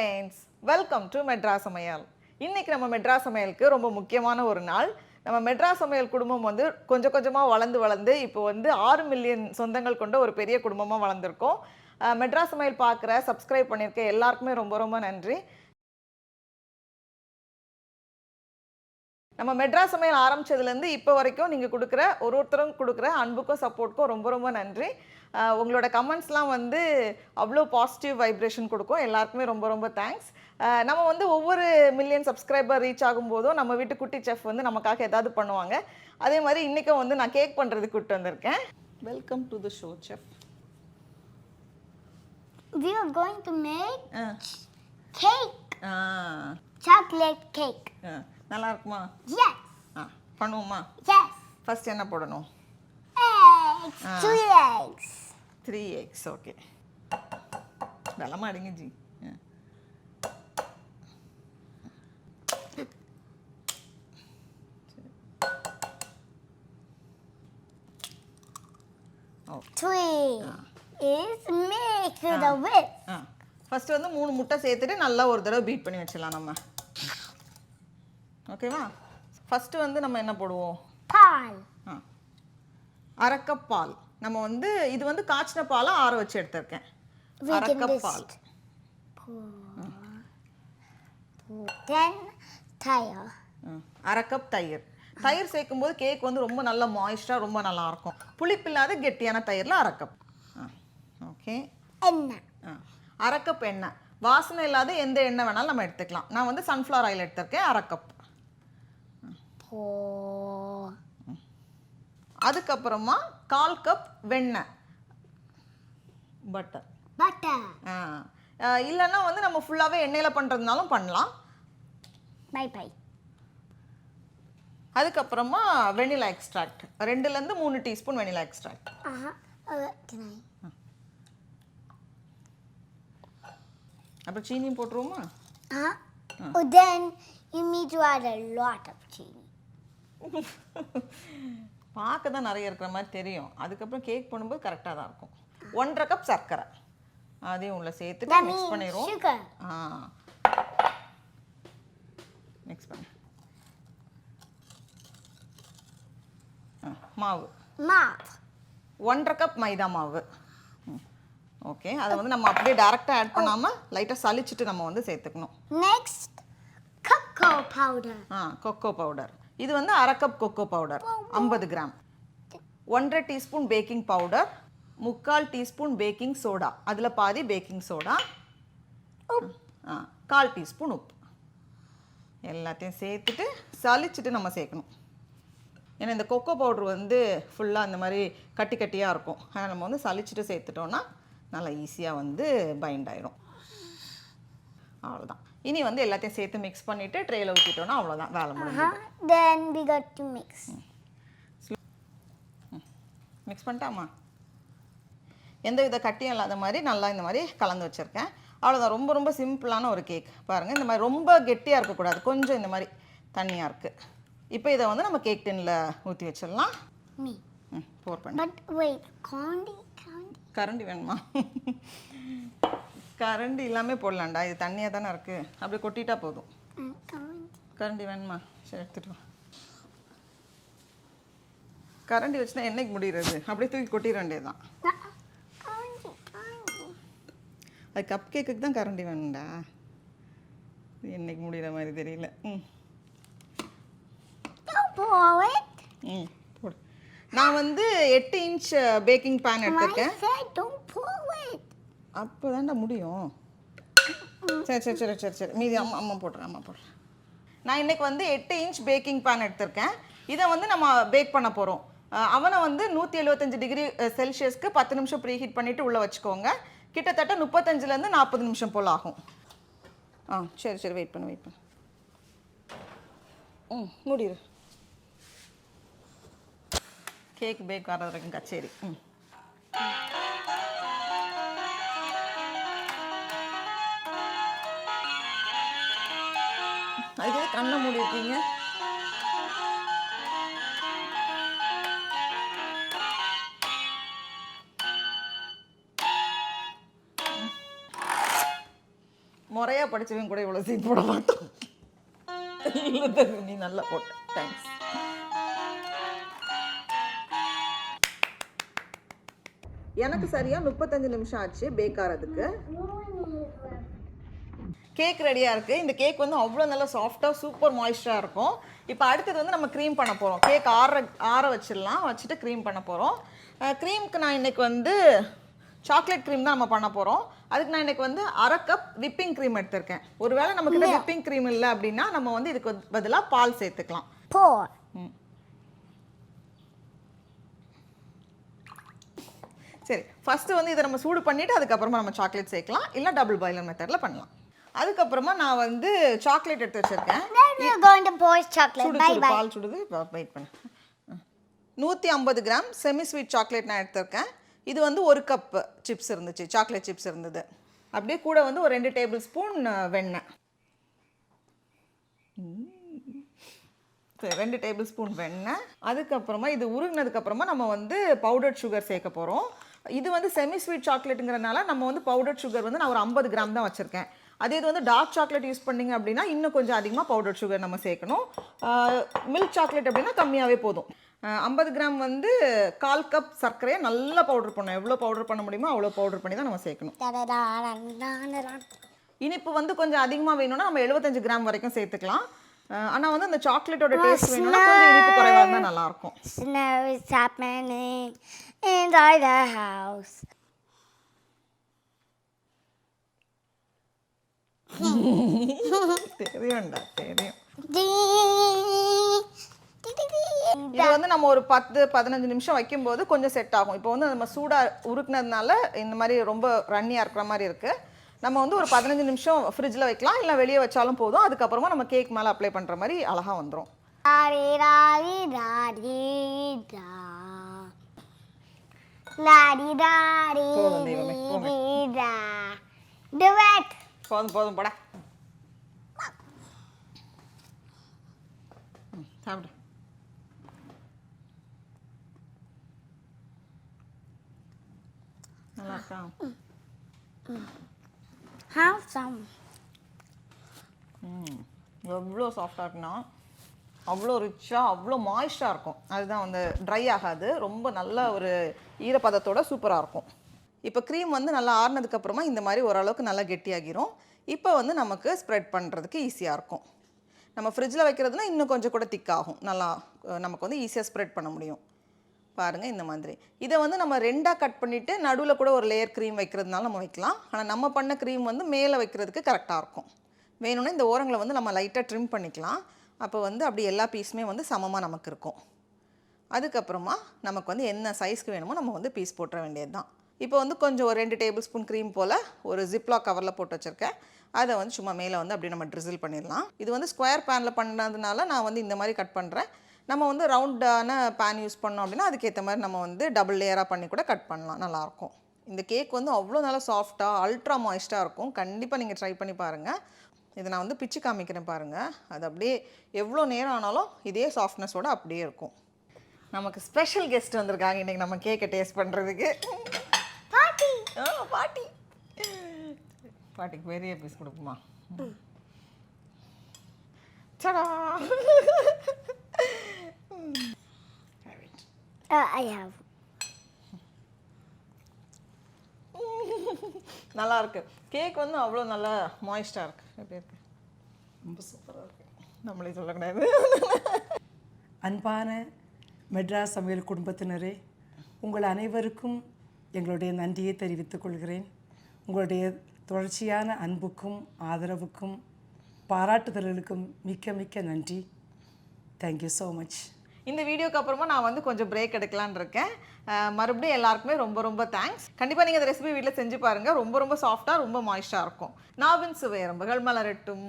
Friends, welcome to Madras சமையல். இன்னைக்கு நம்ம மெட்ராஸ் சமையலுக்கு ரொம்ப முக்கியமான ஒரு நாள். நம்ம மெட்ராஸ் சமையல் குடும்பம் வந்து கொஞ்சம் கொஞ்சமாக வளர்ந்து இப்போ வந்து 6 மில்லியன் சொந்தங்கள் கொண்ட ஒரு பெரிய குடும்பமாக வளர்ந்துருக்கோம். மெட்ராஸ் சமையல் பார்க்குற சப்ஸ்கிரைப் பண்ணியிருக்க எல்லாருக்குமே ரொம்ப ரொம்ப நன்றி. நம்ம மெட்ராஸ் சமையல் ஆரம்பிச்சதுலேருந்து இப்போ வரைக்கும் நீங்கள் கொடுக்குற ஒருத்தரும் கொடுக்குற அன்புக்கும் சப்போர்ட்டுக்கும் ரொம்ப ரொம்ப நன்றி. உங்களோட கமெண்ட்ஸ்லாம் வந்து அவ்வளோ பாசிட்டிவ் வைப்ரேஷன் கொடுக்கும். எல்லாருக்குமே ரொம்ப ரொம்ப தேங்க்ஸ். நம்ம வந்து ஒவ்வொரு மில்லியன் சப்ஸ்கிரைபர் ரீச் ஆகும்போதும் நம்ம வீட்டு குட்டி செஃப் வந்து நமக்காக ஏதாவது பண்ணுவாங்க. அதே மாதிரி இன்றைக்கும் வந்து நான் கேக் பண்ணுறதுக்கு கூப்பிட்டு வந்திருக்கேன். Welcome to the show chef. We are going to make cake. Ah Chocolate cake. நல்லா இருக்குமா? Yes. பண்ணுவோமா? Yes. ஃபர்ஸ்ட் என்ன போடணும்? Eggs. 3 eggs. 3 eggs. ஓகே. வெள்ளமா அடிங்க G. Three is make the whip. First வந்து 3 முட்டை சேர்த்துட்டு நல்லா ஒரு தடவை பீட் பண்ணி வச்சிடலாம் நம்ம. ஓகேவா? ஃபர்ஸ்ட் வந்து நம்ம என்ன போடுவோம்? பால். 1/2 கப் பால். நம்ம வந்து இது வந்து காய்ச்சின பாலை ஆற வச்சு எடுத்திருக்கேன். 1/2 கப் பால். Then தயிர். 1/2 கப் தயிர். தயிர் சேர்க்கும்போது கேக் வந்து ரொம்ப நல்ல மாய்ஸ்டா ரொம்ப நல்லா இருக்கும். புளிப்பில்லாத கெட்டியான தயிர்ல 1/2 கப். ஓகே. எண்ணெய். 1/2 கப் எண்ணெய். வாசனை இல்லாத எந்த எண்ணெய் வேணாலும் நம்ம எடுத்துக்கலாம். நான் வந்து சன்ஃப்ளவர் ஆயில் எடுத்திருக்கேன் 1/2 கப். அதுக்கப்புறமா 1/4 கப் வெண்ணெய் பட்டர். இல்லைன்னா வந்து நம்ம ஃபுல்லாகவே எண்ணெயில் பண்ணுறதுனாலும் பண்ணலாம். பை. அதுக்கப்புறமா வெனிலா எக்ஸ்ட்ராக்ட் 2லேருந்து 3 டீஸ்பூன் வெனிலா எக்ஸ்ட்ராக்ட். அப்புறம் சீனியும் போட்டுருவோமா? Then you need to add a lot of chili. பார்க்க தான் நிறைய இருக்கிற மாதிரி தெரியும். அதுக்கப்புறம் கேக் பண்ணும்போது கரெக்டாக தான் இருக்கும். 1/2 கப் சர்க்கரை அதையும் உள்ள சேர்த்துட்டு மிக்ஸ் பண்ணிடுவோம். மிக்ஸ் பண்ண மாவு 1/2 கப் மைதா மாவு. ஓகே, அதை வந்து நம்ம அப்படியே டைரக்டாக ஆட் பண்ணாமல் லைட்டாக சலிச்சிட்டு நம்ம வந்து சேர்த்துக்கணும். Next cocoa powder. Cocoa powder. இது வந்து 1/2 cup cocoa powder 50 gram. 1/2 teaspoon baking powder. 3/4 teaspoon baking soda. அதில் பாதி பேக்கிங் சோடா. 1/4 டீஸ்பூன் உப்பு. எல்லாத்தையும் சேர்த்துட்டு சலிச்சிட்டு நம்ம சேர்க்கணும். ஏன்னா இந்த கொக்கோ பவுடர் வந்து ஃபுல்லாக அந்த மாதிரி கட்டி கட்டியாக இருக்கும். ஆனால் நம்ம வந்து சலிச்சிட்டு சேர்த்துட்டோன்னா நல்லா ஈஸியாக வந்து பைண்ட் ஆயிடும். அவ்வளோதான். இனி வந்து எல்லாத்தையும் சேர்த்து மிக்ஸ் பண்ணிவிட்டு ட்ரேயில் ஊற்றிட்டோன்னா அவ்வளோதான், வேலை முடிஞ்சது. Then we got to mix. Mix பண்ணிட்டாமா? எந்த வித கட்டியும் இல்லாத மாதிரி நல்லா இந்த மாதிரி கலந்து வச்சுருக்கேன். அவ்வளோதான். ரொம்ப ரொம்ப சிம்பிளான ஒரு கேக். பாருங்கள், இந்த மாதிரி ரொம்ப கெட்டியாக இருக்கக்கூடாது, கொஞ்சம் இந்த மாதிரி தண்ணியாக இருக்குது. இப்போ இதை வந்து நம்ம கேக் டின்னில் ஊற்றி வச்சிடலாம். போர் பண்ணி. But wait, கரண்டி வேணுமா? கரண்டி இல்லாமல் போடலாம்டா, இது தண்ணியாக தானே இருக்குது. அப்படி கொட்டிட்டா போதும். கரண்டி வேணுமா? சரி, எடுத்துட்டு வா. கரண்டி வச்சுனா என்னைக்கு முடிகிறது? அப்படியே தூக்கி கொட்டிட வேண்டியதுதான். அது கப் கேக்குக்கு தான் கரண்டி வேணும்டா. என்னைக்கு முடிகிற மாதிரி தெரியல. போடு. நான் வந்து 8 இன்ச் பேக்கிங் பேன் எடுத்திருக்கேன். அப்போ தான்டா முடியும். சரி மீதி அம்மா போடுறேன். நான் இன்னைக்கு வந்து 8 இன்ச் பேக்கிங் பேன் எடுத்திருக்கேன். இதை வந்து நம்ம பேக் பண்ண போகிறோம். அவனை வந்து 175 டிகிரி செல்சியஸ்க்கு 10 நிமிஷம் ப்ரீ ஹீட் பண்ணிவிட்டு உள்ளே வச்சுக்கோங்க. கிட்டத்தட்ட 35லேருந்து 40 நிமிஷம் போல் ஆகும். சரி வெயிட் பண்ணு. முடியுது. கேக் பேக் வர்றது வரைக்கும் கச்சேரி. அதுக்கு கண்ணை மூடி இருக்கீங்க? முறையாக படிச்சவங்க கூட இவ்வளோ சீட் போட மாட்டோம். இல்லை தர்மி, நீ நல்லா போட்ட, தேங்க்ஸ். எனக்கு சரியா 35 நிமிஷம் ஆச்சு பேக் ஆகிறதுக்கு. கேக் ரெடியாக இருக்குது. இந்த கேக் வந்து அவ்வளோ நல்லா சாஃப்டாக சூப்பர் மாய்ஸ்டராக இருக்கும். இப்போ அடுத்தது வந்து நம்ம க்ரீம் பண்ண போகிறோம். கேக் ஆற வச்சிடலாம், வச்சுட்டு க்ரீம் பண்ண போகிறோம். க்ரீமுக்கு நான் இன்றைக்கி வந்து சாக்லேட் க்ரீம் தான் நம்ம பண்ண போகிறோம். அதுக்கு நான் இன்றைக்கி வந்து 1/2 கப் விப்பிங் க்ரீம் எடுத்திருக்கேன். ஒருவேளை நம்மக்கிட்ட விப்பிங் க்ரீம் இல்லை அப்படின்னா நம்ம வந்து இதுக்கு பதிலாக பால் சேர்த்துக்கலாம். Pour. சரி, ஃபஸ்ட்டு வந்து இதை நம்ம சூடு பண்ணிவிட்டு அதுக்கப்புறமா நம்ம சாக்லேட் சேர்க்கலாம், இல்லை டபுள் பாய்லர் மெத்தடில் பண்ணலாம். அதுக்கப்புறமா நான் வந்து சாக்லேட் எடுத்து வச்சுருக்கேன். Then we're going to pour chocolate. சுடு Bye சுடு bye. பால் சுடுது, வெயிட் பண்ணு. 150 கிராம் செமி ஸ்வீட் சாக்லேட் நான் எடுத்திருக்கேன். இது வந்து 1 கப் சிப்ஸ் இருந்துச்சு, சாக்லேட் சிப்ஸ் இருந்தது. அப்படியே கூட வந்து ஒரு 2 டேபிள் ஸ்பூன் வெண்ணெய். 2 டேபிள் ஸ்பூன் வெண்ணெய். அதுக்கப்புறமா இது உருகினதுக்கப்புறமா நம்ம வந்து பவுடர்ட் சுகர் சேர்க்க போகிறோம். இது வந்து செமி ஸ்வீட் சாக்லேட்டுங்கிறனால நம்ம வந்து பவுடர்ட் சுகர் வந்து நான் ஒரு 50 கிராம் தான் வச்சுருக்கேன். அதே இது வந்து டார்க் சாக்லேட் யூஸ் பண்ணிங்க அப்படின்னா இன்னும் கொஞ்சம் அதிகமாக பவுடர் சுகர் நம்ம சேர்க்கணும். மில்க் சாக்லேட் அப்படின்னா கம்மியாகவே போதும். 50 கிராம் வந்து 1/4 கப் சர்க்கரையை நல்லா பவுடர் பண்ணணும். எவ்வளோ பவுடர் பண்ண முடியுமோ அவ்வளோ பவுடர் பண்ணி தான் நம்ம சேர்க்கணும். இனிப்பு வந்து கொஞ்சம் அதிகமாக வேணும்னா நம்ம 75 கிராம் வரைக்கும் சேர்த்துக்கலாம். ஆனால் வந்து அந்த சாக்லேட்டோட டேஸ்ட் வேணும்னா கொஞ்சம் இனிப்பு குறைவாக இருந்தால் நல்லாயிருக்கும். Snow is happening inside the house. தெரியும்டா, தெரியும். Ding. இது வந்து நம்ம ஒரு 10-15 நிமிஷம் வைக்கும்போது கொஞ்சம் செட் ஆகும். இப்போ வந்து நம்ம சூடாக உருக்குனதுனால இந்த மாதிரி ரொம்ப ரன்னியாக இருக்கிற மாதிரி இருக்குது. நம்ம வந்து ஒரு 15 நிமிஷம் ஃப்ரிட்ஜில் வைக்கலாம், இல்லை வெளியே வச்சாலும் போதும். அதுக்கப்புறமா நம்ம கேக் மேலே அப்ளை பண்ணுற மாதிரி அழகாக வந்துடும். போதும் தெய்வமே, போங்க. Do it. போதும் போதும் போட. சாப்பிடு. நல்லா இருக்கா? Have some. எவ்வளோ சாஃப்டாக இருக்குன்னா அவ்வளோ ரிச்சாக அவ்வளோ மாய்ஸ்டாக இருக்கும். அதுதான் வந்து ட்ரை ஆகாது, ரொம்ப நல்ல ஒரு ஈரப்பதத்தோட சூப்பராக இருக்கும். இப்போ க்ரீம் வந்து நல்லா ஆறுனதுக்கப்புறமா இந்த மாதிரி ஓரளவுக்கு நல்லா கெட்டியாகிரும். இப்போ வந்து நமக்கு ஸ்ப்ரெட் பண்ணுறதுக்கு ஈஸியாக இருக்கும். நம்ம ஃப்ரிட்ஜில் வைக்கிறதுனா இன்னும் கொஞ்சம் கூட திக்காகும், நல்லா நமக்கு வந்து ஈஸியாக ஸ்ப்ரெட் பண்ண முடியும். பாருங்கள் இந்த மாதிரி. இதை வந்து நம்ம 2ஆக கட் பண்ணிவிட்டு நடுவில் கூட ஒரு லேயர் க்ரீம் வைக்கிறதுனால நம்ம வைக்கலாம். ஆனால் நம்ம பண்ண க்ரீம் வந்து மேலே வைக்கிறதுக்கு கரெக்டாக இருக்கும். வேணும்னா இந்த ஓரங்களை வந்து நம்ம லைட்டாக ட்ரிம் பண்ணிக்கலாம். அப்போ வந்து அப்படி எல்லா பீஸுமே வந்து சமமாக நமக்கு இருக்கும். அதுக்கப்புறமா நமக்கு வந்து என்ன சைஸ்க்கு வேணுமோ நம்ம வந்து பீஸ் போட்டுற வேண்டியது தான். இப்போ வந்து கொஞ்சம் ஒரு 2 டேபிள் ஸ்பூன் க்ரீம் போல் ஒரு ஜிப்லாக் கவரில் போட்டு வச்சுருக்கேன். அதை வந்து சும்மா மேலே வந்து அப்படியே நம்ம ட்ரிசில் பண்ணிடலாம். இது வந்து ஸ்கொயர் பேனில் பண்ணதுனால நான் வந்து இந்த மாதிரி கட் பண்ணுறேன். நம்ம வந்து ரவுண்டான பேன் யூஸ் பண்ணோம் அப்படின்னா அதுக்கேற்ற மாதிரி நம்ம வந்து டபுள் லேயராக பண்ணி கூட கட் பண்ணலாம், நல்லாயிருக்கும். இந்த கேக் வந்து அவ்வளோ நல்லா சாஃப்டாக அல்ட்ரா மாய்ஸ்டாக இருக்கும். கண்டிப்பாக நீங்கள் ட்ரை பண்ணி பாருங்கள். இதை நான் வந்து பிச்சு காமிக்கிறேன் பாருங்கள். அது அப்படியே எவ்வளோ நேரம் ஆனாலும் இதே சாஃப்ட்னஸோடு அப்படியே இருக்கும். நமக்கு ஸ்பெஷல் கெஸ்ட் வந்திருக்காங்க இன்றைக்கி நம்ம கேக்கை டேஸ்ட் பண்ணுறதுக்கு. Party. பாட்டி பாட்டிக்கு பெரிய பீஸ் கொடுக்குமா? சடா. I have. நல்லா இருக்கு. கேக் வந்து அவ்வளோ நல்லா மாய்ஸ்டாக இருக்குது. எப்படி இருக்கு? ரொம்ப சூப்பராக இருக்குது. நம்மளே சொல்லக்கூடாது. அன்பான மெட்ராஸ் சமையல் குடும்பத்தினரே, உங்கள் அனைவருக்கும் எங்களுடைய நன்றியை தெரிவித்துக் கொள்கிறேன். உங்களுடைய தொடர்ச்சியான அன்புக்கும் ஆதரவுக்கும் பாராட்டுதல்களுக்கும் மிக்க மிக்க நன்றி. Thank you so much. இந்த வீடியோக்கு அப்புறமா நான் வந்து கொஞ்சம் பிரேக் எடுக்கலான்னு இருக்கேன். மறுபடியும் எல்லாருக்குமே ரொம்ப ரொம்ப தேங்க்ஸ். கண்டிப்பாக நீங்கள் இந்த ரெசிபி வீட்டில் செஞ்சு பாருங்கள். ரொம்ப ரொம்ப சாஃப்டாக ரொம்ப மாய்ஸ்டாக இருக்கும். நாவின் சுவை எறும்புகள் மலரட்டும்.